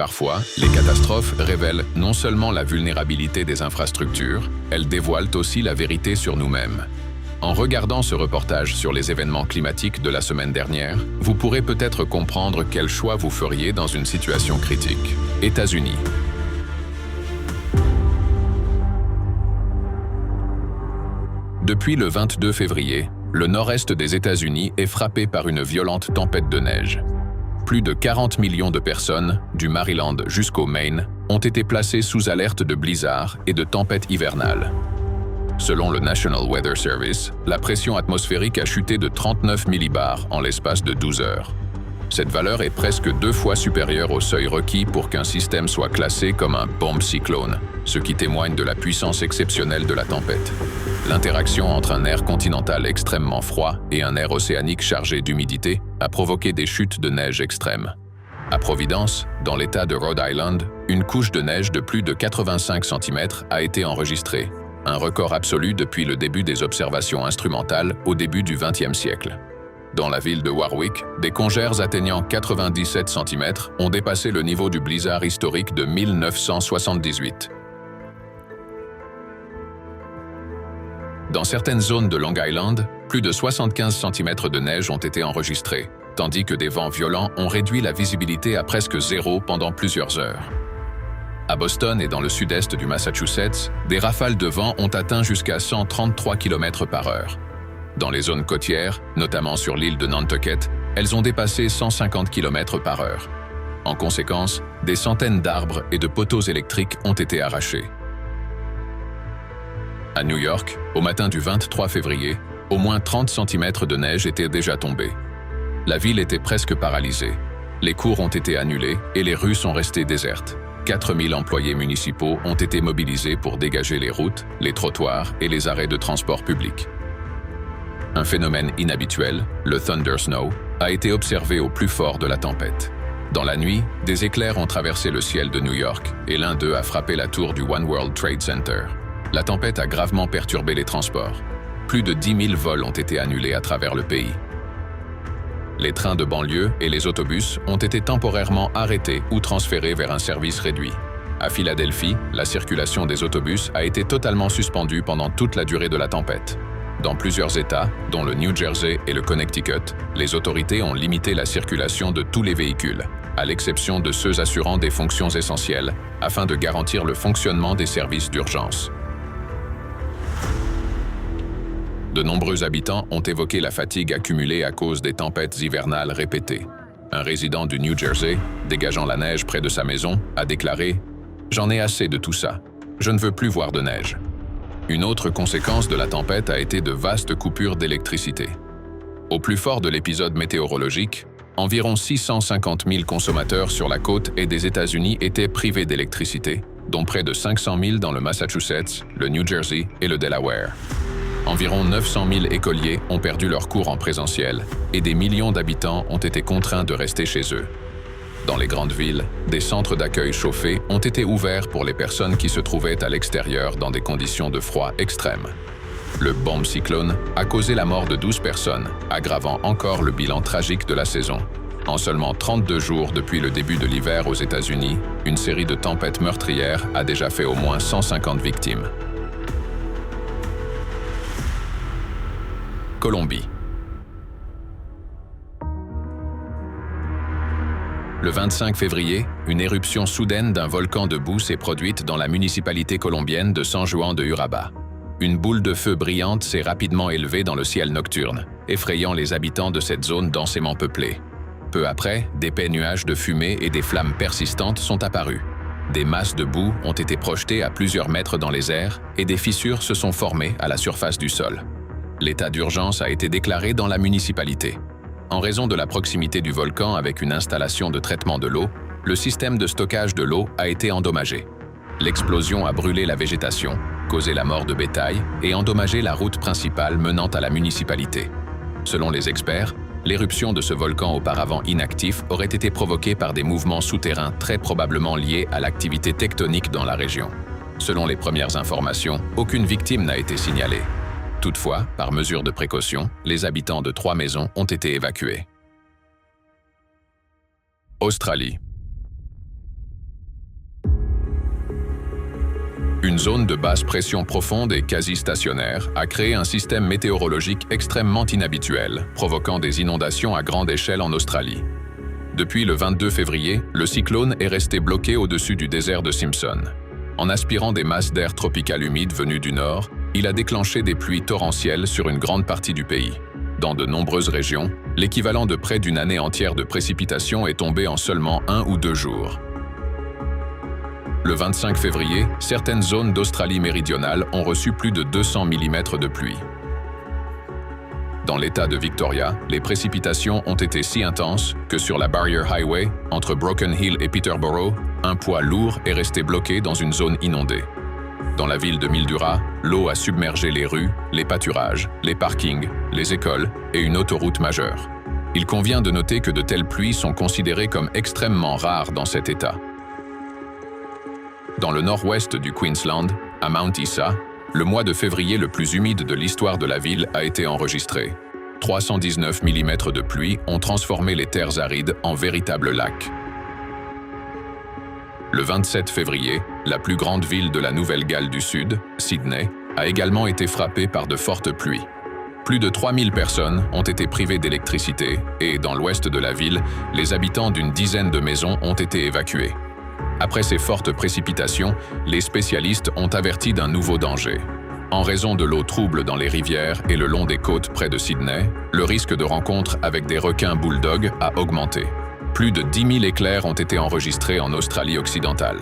Parfois, les catastrophes révèlent non seulement la vulnérabilité des infrastructures, elles dévoilent aussi la vérité sur nous-mêmes. En regardant ce reportage sur les événements climatiques de la semaine dernière, vous pourrez peut-être comprendre quel choix vous feriez dans une situation critique. États-Unis. Depuis le 22 février, le nord-est des États-Unis est frappé par une violente tempête de neige. Plus de 40 millions de personnes, du Maryland jusqu'au Maine, ont été placées sous alerte de blizzard et de tempêtes hivernales. Selon le National Weather Service, la pression atmosphérique a chuté de 39 millibars en l'espace de 12 heures. Cette valeur est presque 2 fois supérieure au seuil requis pour qu'un système soit classé comme un bomb cyclone, ce qui témoigne de la puissance exceptionnelle de la tempête. L'interaction entre un air continental extrêmement froid et un air océanique chargé d'humidité a provoqué des chutes de neige extrêmes. À Providence, dans l'État de Rhode Island, une couche de neige de plus de 85 cm a été enregistrée, un record absolu depuis le début des observations instrumentales au début du XXe siècle. Dans la ville de Warwick, des congères atteignant 97 cm ont dépassé le niveau du blizzard historique de 1978. Dans certaines zones de Long Island, plus de 75 cm de neige ont été enregistrés, tandis que des vents violents ont réduit la visibilité à presque zéro pendant plusieurs heures. À Boston et dans le sud-est du Massachusetts, des rafales de vent ont atteint jusqu'à 133 km/h. Dans les zones côtières, notamment sur l'île de Nantucket, elles ont dépassé 150 km/h. En conséquence, des centaines d'arbres et de poteaux électriques ont été arrachés. À New York, au matin du 23 février, au moins 30 cm de neige étaient déjà tombés. La ville était presque paralysée. Les cours ont été annulés et les rues sont restées désertes. 4000 employés municipaux ont été mobilisés pour dégager les routes, les trottoirs et les arrêts de transport public. Un phénomène inhabituel, le Thunder Snow, a été observé au plus fort de la tempête. Dans la nuit, des éclairs ont traversé le ciel de New York et l'un d'eux a frappé la tour du One World Trade Center. La tempête a gravement perturbé les transports. Plus de 10 000 vols ont été annulés à travers le pays. Les trains de banlieue et les autobus ont été temporairement arrêtés ou transférés vers un service réduit. À Philadelphie, la circulation des autobus a été totalement suspendue pendant toute la durée de la tempête. Dans plusieurs États, dont le New Jersey et le Connecticut, les autorités ont limité la circulation de tous les véhicules, à l'exception de ceux assurant des fonctions essentielles, afin de garantir le fonctionnement des services d'urgence. De nombreux habitants ont évoqué la fatigue accumulée à cause des tempêtes hivernales répétées. Un résident du New Jersey, dégageant la neige près de sa maison, a déclaré « J'en ai assez de tout ça. Je ne veux plus voir de neige ». Une autre conséquence de la tempête a été de vastes coupures d'électricité. Au plus fort de l'épisode météorologique, environ 650 000 consommateurs sur la côte et des États-Unis étaient privés d'électricité, dont près de 500 000 dans le Massachusetts, le New Jersey et le Delaware. Environ 900 000 écoliers ont perdu leurs cours en présentiel et des millions d'habitants ont été contraints de rester chez eux. Dans les grandes villes, des centres d'accueil chauffés ont été ouverts pour les personnes qui se trouvaient à l'extérieur dans des conditions de froid extrêmes. Le bomb cyclone a causé la mort de 12 personnes, aggravant encore le bilan tragique de la saison. En seulement 32 jours depuis le début de l'hiver aux États-Unis, une série de tempêtes meurtrières a déjà fait au moins 150 victimes. Colombie. Le 25 février, une éruption soudaine d'un volcan de boue s'est produite dans la municipalité colombienne de San Juan de Urabá. Une boule de feu brillante s'est rapidement élevée dans le ciel nocturne, effrayant les habitants de cette zone densément peuplée. Peu après, d'épais nuages de fumée et des flammes persistantes sont apparus. Des masses de boue ont été projetées à plusieurs mètres dans les airs et des fissures se sont formées à la surface du sol. L'état d'urgence a été déclaré dans la municipalité. En raison de la proximité du volcan avec une installation de traitement de l'eau, le système de stockage de l'eau a été endommagé. L'explosion a brûlé la végétation, causé la mort de bétail et endommagé la route principale menant à la municipalité. Selon les experts, l'éruption de ce volcan auparavant inactif aurait été provoquée par des mouvements souterrains très probablement liés à l'activité tectonique dans la région. Selon les premières informations, aucune victime n'a été signalée. Toutefois, par mesure de précaution, les habitants de 3 maisons ont été évacués. Australie. Une zone de basse pression profonde et quasi stationnaire a créé un système météorologique extrêmement inhabituel, provoquant des inondations à grande échelle en Australie. Depuis le 22 février, le cyclone est resté bloqué au-dessus du désert de Simpson. En aspirant des masses d'air tropical humide venues du nord, il a déclenché des pluies torrentielles sur une grande partie du pays. Dans de nombreuses régions, l'équivalent de près d'une année entière de précipitations est tombé en seulement 1 ou 2 jours. Le 25 février, certaines zones d'Australie méridionale ont reçu plus de 200 mm de pluie. Dans l'État de Victoria, les précipitations ont été si intenses que sur la Barrier Highway, entre Broken Hill et Peterborough, un poids lourd est resté bloqué dans une zone inondée. Dans la ville de Mildura, l'eau a submergé les rues, les pâturages, les parkings, les écoles et une autoroute majeure. Il convient de noter que de telles pluies sont considérées comme extrêmement rares dans cet État. Dans le nord-ouest du Queensland, à Mount Isa, le mois de février le plus humide de l'histoire de la ville a été enregistré. 319 mm de pluie ont transformé les terres arides en véritables lacs. Le 27 février, la plus grande ville de la Nouvelle-Galles du Sud, Sydney, a également été frappée par de fortes pluies. Plus de 3000 personnes ont été privées d'électricité et, dans l'ouest de la ville, les habitants d'une dizaine de maisons ont été évacués. Après ces fortes précipitations, les spécialistes ont averti d'un nouveau danger. En raison de l'eau trouble dans les rivières et le long des côtes près de Sydney, le risque de rencontre avec des requins bulldogs a augmenté. Plus de 10 000 éclairs ont été enregistrés en Australie occidentale.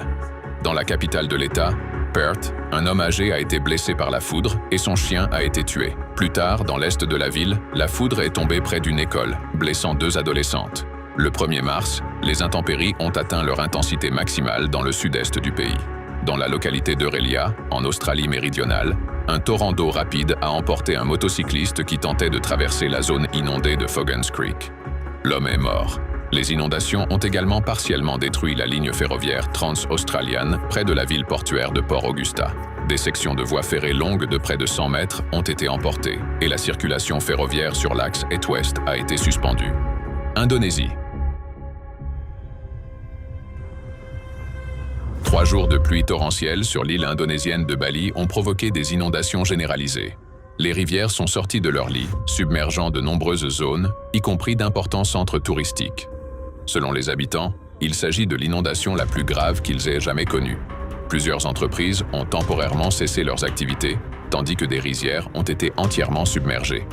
Dans la capitale de l'État, Perth, un homme âgé a été blessé par la foudre et son chien a été tué. Plus tard, dans l'est de la ville, la foudre est tombée près d'une école, blessant 2 adolescentes. Le 1er mars, les intempéries ont atteint leur intensité maximale dans le sud-est du pays. Dans la localité d'Aurelia, en Australie méridionale, un torrent d'eau rapide a emporté un motocycliste qui tentait de traverser la zone inondée de Foggans Creek. L'homme est mort. Les inondations ont également partiellement détruit la ligne ferroviaire Trans-Australian près de la ville portuaire de Port Augusta. Des sections de voies ferrées longues de près de 100 mètres ont été emportées et la circulation ferroviaire sur l'axe Est-Ouest a été suspendue. Indonésie. 3 jours de pluie torrentielle sur l'île indonésienne de Bali ont provoqué des inondations généralisées. Les rivières sont sorties de leur lit, submergeant de nombreuses zones, y compris d'importants centres touristiques. Selon les habitants, il s'agit de l'inondation la plus grave qu'ils aient jamais connue. Plusieurs entreprises ont temporairement cessé leurs activités, tandis que des rizières ont été entièrement submergées.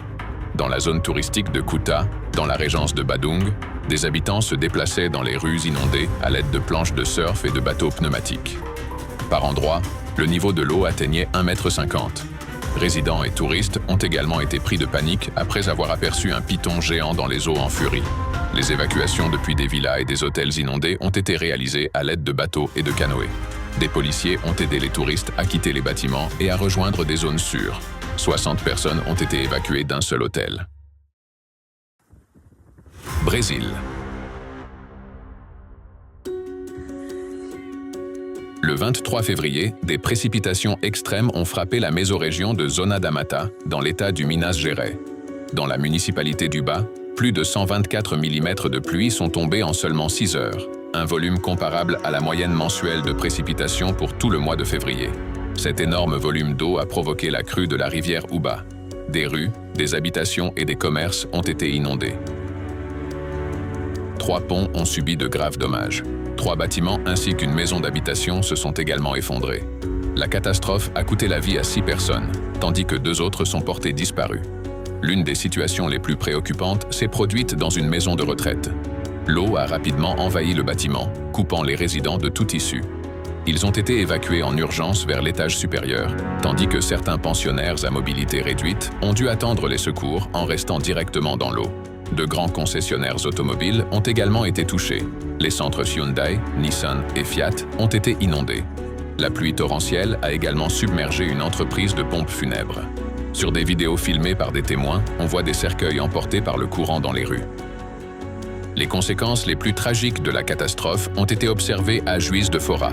Dans la zone touristique de Kuta, dans la régence de Badung, des habitants se déplaçaient dans les rues inondées à l'aide de planches de surf et de bateaux pneumatiques. Par endroits, le niveau de l'eau atteignait 1,50 m. Résidents et touristes ont également été pris de panique après avoir aperçu un python géant dans les eaux en furie. Les évacuations depuis des villas et des hôtels inondés ont été réalisées à l'aide de bateaux et de canoës. Des policiers ont aidé les touristes à quitter les bâtiments et à rejoindre des zones sûres. 60 personnes ont été évacuées d'un seul hôtel. Brésil. Le 23 février, des précipitations extrêmes ont frappé la mésorégion de Zona da Mata, dans l'état du Minas Gerais. Dans la municipalité d'Uba, plus de 124 mm de pluie sont tombés en seulement 6 heures, un volume comparable à la moyenne mensuelle de précipitations pour tout le mois de février. Cet énorme volume d'eau a provoqué la crue de la rivière Uba. Des rues, des habitations et des commerces ont été inondés. 3 ponts ont subi de graves dommages. 3 bâtiments ainsi qu'une maison d'habitation se sont également effondrés. La catastrophe a coûté la vie à 6 personnes, tandis que 2 autres sont portés disparus. L'une des situations les plus préoccupantes s'est produite dans une maison de retraite. L'eau a rapidement envahi le bâtiment, coupant les résidents de toute issue. Ils ont été évacués en urgence vers l'étage supérieur, tandis que certains pensionnaires à mobilité réduite ont dû attendre les secours en restant directement dans l'eau. De grands concessionnaires automobiles ont également été touchés. Les centres Hyundai, Nissan et Fiat ont été inondés. La pluie torrentielle a également submergé une entreprise de pompes funèbres. Sur des vidéos filmées par des témoins, on voit des cercueils emportés par le courant dans les rues. Les conséquences les plus tragiques de la catastrophe ont été observées à Juiz de Fora.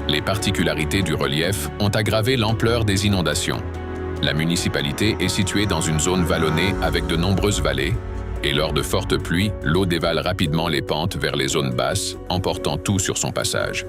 Les particularités du relief ont aggravé l'ampleur des inondations. La municipalité est située dans une zone vallonnée avec de nombreuses vallées, et lors de fortes pluies, l'eau dévale rapidement les pentes vers les zones basses, emportant tout sur son passage.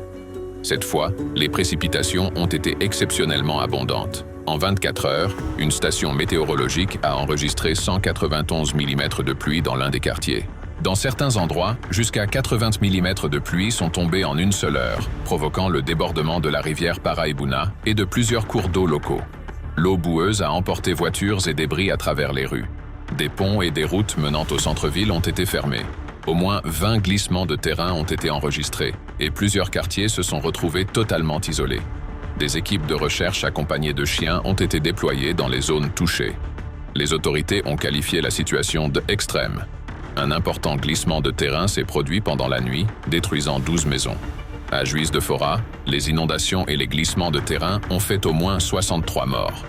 Cette fois, les précipitations ont été exceptionnellement abondantes. En 24 heures, une station météorologique a enregistré 191 mm de pluie dans l'un des quartiers. Dans certains endroits, jusqu'à 80 mm de pluie sont tombés en une seule heure, provoquant le débordement de la rivière Paraibuna et de plusieurs cours d'eau locaux. L'eau boueuse a emporté voitures et débris à travers les rues. Des ponts et des routes menant au centre-ville ont été fermés. Au moins 20 glissements de terrain ont été enregistrés et plusieurs quartiers se sont retrouvés totalement isolés. Des équipes de recherche accompagnées de chiens ont été déployées dans les zones touchées. Les autorités ont qualifié la situation d'extrême. Un important glissement de terrain s'est produit pendant la nuit, détruisant 12 maisons. À Juiz de Fora, les inondations et les glissements de terrain ont fait au moins 63 morts.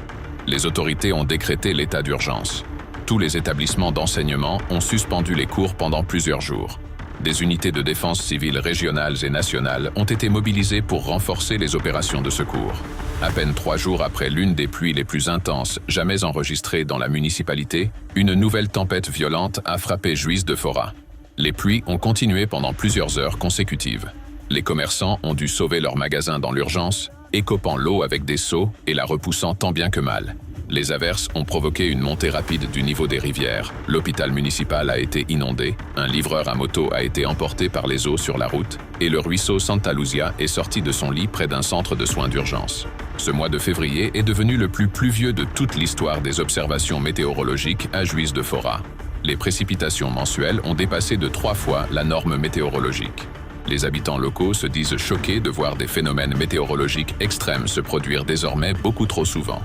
Les autorités ont décrété l'état d'urgence. Tous les établissements d'enseignement ont suspendu les cours pendant plusieurs jours. Des unités de défense civile régionales et nationales ont été mobilisées pour renforcer les opérations de secours. À peine 3 jours après l'une des pluies les plus intenses jamais enregistrées dans la municipalité, une nouvelle tempête violente a frappé Juiz de Fora. Les pluies ont continué pendant plusieurs heures consécutives. Les commerçants ont dû sauver leurs magasins dans l'urgence, écopant l'eau avec des seaux et la repoussant tant bien que mal. Les averses ont provoqué une montée rapide du niveau des rivières, l'hôpital municipal a été inondé, un livreur à moto a été emporté par les eaux sur la route et le ruisseau Santa Luzia est sorti de son lit près d'un centre de soins d'urgence. Ce mois de février est devenu le plus pluvieux de toute l'histoire des observations météorologiques à Juiz de Fora. Les précipitations mensuelles ont dépassé de 3 fois la norme météorologique. Les habitants locaux se disent choqués de voir des phénomènes météorologiques extrêmes se produire désormais beaucoup trop souvent.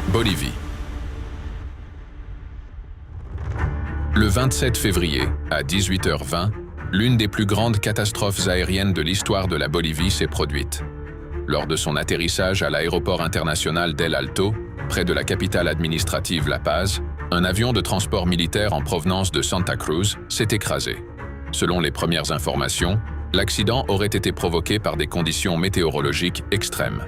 Bolivie. Le 27 février, à 18h20, l'une des plus grandes catastrophes aériennes de l'histoire de la Bolivie s'est produite. Lors de son atterrissage à l'aéroport international d'El Alto, près de la capitale administrative La Paz, un avion de transport militaire en provenance de Santa Cruz s'est écrasé. Selon les premières informations, l'accident aurait été provoqué par des conditions météorologiques extrêmes.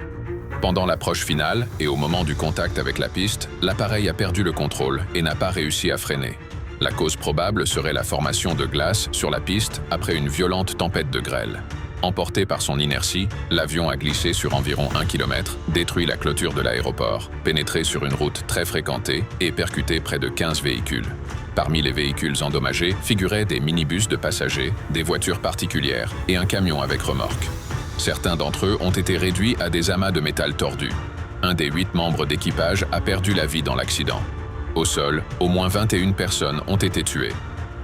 Pendant l'approche finale et au moment du contact avec la piste, l'appareil a perdu le contrôle et n'a pas réussi à freiner. La cause probable serait la formation de glace sur la piste après une violente tempête de grêle. Emporté par son inertie, l'avion a glissé sur environ 1 km, détruit la clôture de l'aéroport, pénétré sur une route très fréquentée et percuté près de 15 véhicules. Parmi les véhicules endommagés figuraient des minibus de passagers, des voitures particulières et un camion avec remorque. Certains d'entre eux ont été réduits à des amas de métal tordus. Un des 8 membres d'équipage a perdu la vie dans l'accident. Au sol, au moins 21 personnes ont été tuées.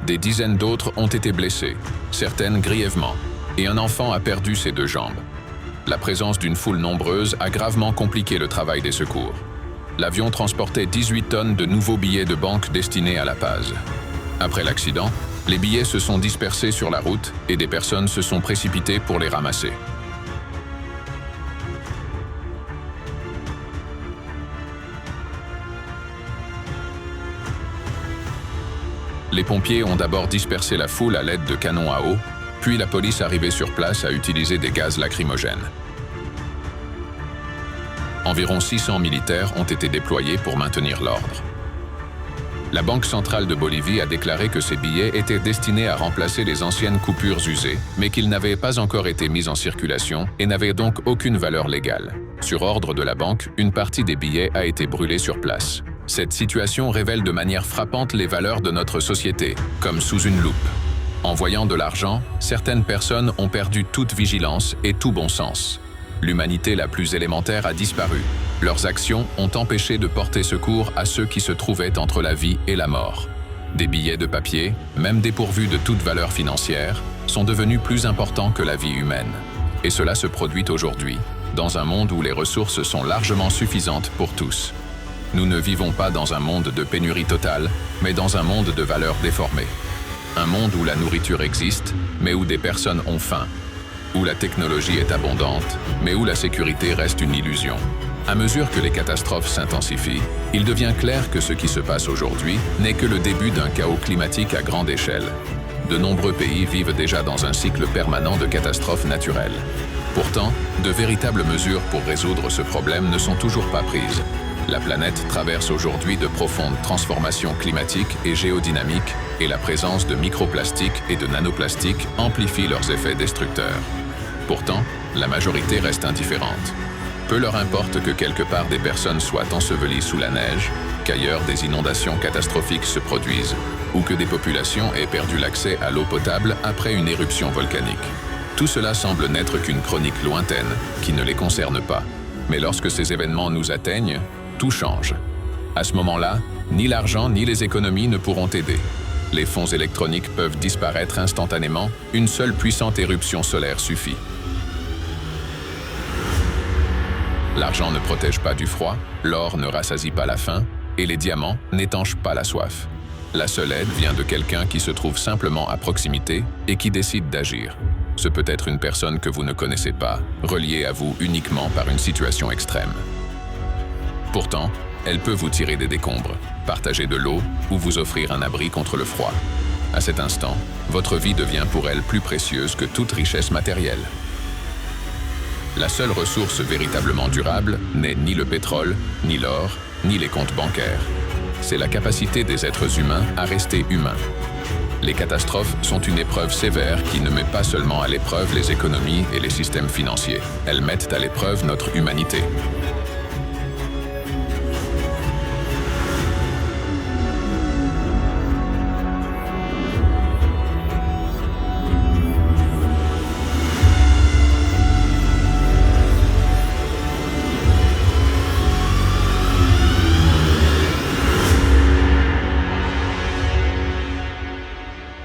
Des dizaines d'autres ont été blessées, certaines grièvement, et un enfant a perdu ses 2 jambes. La présence d'une foule nombreuse a gravement compliqué le travail des secours. L'avion transportait 18 tonnes de nouveaux billets de banque destinés à La Paz. Après l'accident, les billets se sont dispersés sur la route et des personnes se sont précipitées pour les ramasser. Les pompiers ont d'abord dispersé la foule à l'aide de canons à eau, puis la police arrivée sur place a utilisé des gaz lacrymogènes. Environ 600 militaires ont été déployés pour maintenir l'ordre. La Banque centrale de Bolivie a déclaré que ces billets étaient destinés à remplacer les anciennes coupures usées, mais qu'ils n'avaient pas encore été mis en circulation et n'avaient donc aucune valeur légale. Sur ordre de la banque, une partie des billets a été brûlée sur place. Cette situation révèle de manière frappante les valeurs de notre société, comme sous une loupe. En voyant de l'argent, certaines personnes ont perdu toute vigilance et tout bon sens. L'humanité la plus élémentaire a disparu. Leurs actions ont empêché de porter secours à ceux qui se trouvaient entre la vie et la mort. Des billets de papier, même dépourvus de toute valeur financière, sont devenus plus importants que la vie humaine. Et cela se produit aujourd'hui, dans un monde où les ressources sont largement suffisantes pour tous. Nous ne vivons pas dans un monde de pénurie totale, mais dans un monde de valeurs déformées. Un monde où la nourriture existe, mais où des personnes ont faim. Où la technologie est abondante, mais où la sécurité reste une illusion. À mesure que les catastrophes s'intensifient, il devient clair que ce qui se passe aujourd'hui n'est que le début d'un chaos climatique à grande échelle. De nombreux pays vivent déjà dans un cycle permanent de catastrophes naturelles. Pourtant, de véritables mesures pour résoudre ce problème ne sont toujours pas prises. La planète traverse aujourd'hui de profondes transformations climatiques et géodynamiques, et la présence de microplastiques et de nanoplastiques amplifie leurs effets destructeurs. Pourtant, La majorité reste indifférente. Peu leur importe que quelque part des personnes soient ensevelies sous la neige, qu'ailleurs des inondations catastrophiques se produisent, ou que des populations aient perdu l'accès à l'eau potable après une éruption volcanique. Tout cela semble n'être qu'une chronique lointaine, qui ne les concerne pas. Mais lorsque ces événements nous atteignent, tout change. À ce moment-là, ni l'argent ni les économies ne pourront aider. Les fonds électroniques peuvent disparaître instantanément, une seule puissante éruption solaire suffit. L'argent ne protège pas du froid, l'or ne rassasie pas la faim, et les diamants n'étanchent pas la soif. La seule aide vient de quelqu'un qui se trouve simplement à proximité et qui décide d'agir. Ce peut être une personne que vous ne connaissez pas, reliée à vous uniquement par une situation extrême. Pourtant, elle peut vous tirer des décombres, partager de l'eau ou vous offrir un abri contre le froid. À cet instant, votre vie devient pour elle plus précieuse que toute richesse matérielle. La seule ressource véritablement durable n'est ni le pétrole, ni l'or, ni les comptes bancaires. C'est la capacité des êtres humains à rester humains. Les catastrophes sont une épreuve sévère qui ne met pas seulement à l'épreuve les économies et les systèmes financiers. Elles mettent à l'épreuve notre humanité.